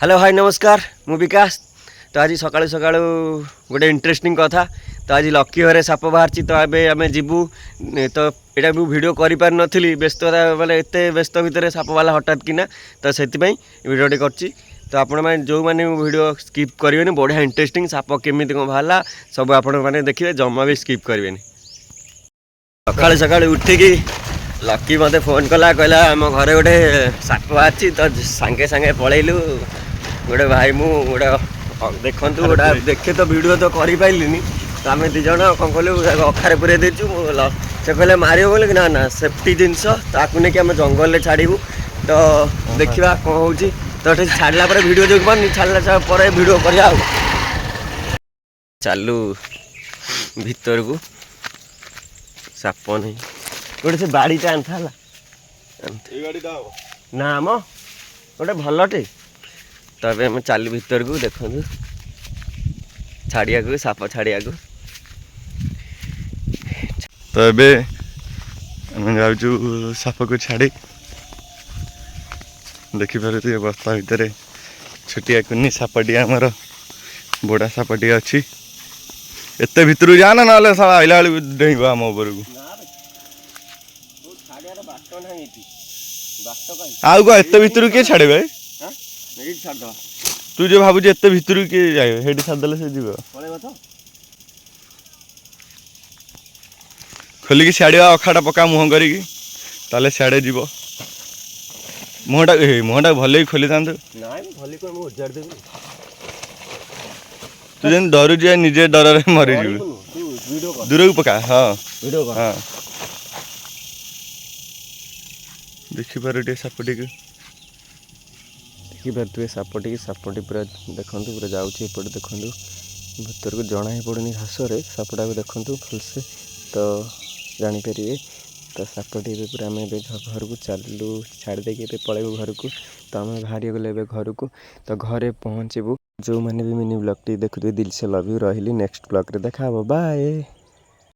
Hello hi नमस्कार मु विकास। तो आज सकाळु सकाळु गोटे इंटरेस्टिंग कथा। तो आज लकी घरे साप बाहर तो ए आम जीवु तो यहाँ भी भिड कर पार नी व्यस्तता माने एत व्यस्त भितर साप वाला हठात किना तो से भिडियोटे कर तो आपण मैंने जो मैंने भिडियो स्किप करेंगे बढ़िया इंटरेस्टिंग साप केमी कौन बाहर सब आपण मैंने देखिए जमा भी स्किप करेंगे। सकाळु सकाळु उठिकी लकी मत फोन कला कहला आम घरे गोटे साप बाहर तो सांगे सांगे पलैलु गोटे भाई मु गोटे देखु गोटा देखे तो वीडियो तो कर पाइलिनी तो आम दिज कौन कहलु अखारे पूरे देचु से कहले मार बोले कि ना ना सेफ्टी जिनस ताकू नहीं आम जंगल में छाड़ू तो देखा कौन हो तो छाड़ला वीडियो देख पानी छाड़ला पर वीडियो करा चालू भीतर को साप नहीं गोटे से बाड़ीटा आनता ना आम गोटे भलटे तो अब चालू भीतर को देखु छाड़िया को साप छाड़िया को तो एम जाऊँ साप को छाड़ी देखिपे बस्ता भितर छोटिया कुनी सापटी आमर बड़ा सापटी अच्छी एत भितर जाना ना साला आइला डेब आम उपर को आउ क्या एत भितर किए छाड़े भाई तू जो भावुँ एत भितर किए जाए छाड़देले से जीव खोलिकी छाड़ा अखाटा पका मुह करी सियाड़े जीव मुहटा भले ही खोली था तू जन डरू जाए निजे डर मरी दूर को पका हाँ हाँ देखिपे सापटी को देखिपे सापटी पूरा देखु पूरा जाऊँगी एपटे देखु भीतर को जना ही पड़नी घास सापटा को देखु भलसे तो जानीपर तो सापटी पूरा आम घर को चालू छाड़ देके पलैबू घर को तो आम बाहरी गले घर को तो घरे पहुँचबू जो मैंने भी मिनी ब्लॉग टी देखुए दिल से लव यू रही नेक्स्ट ब्लॉग रे देखा बाय।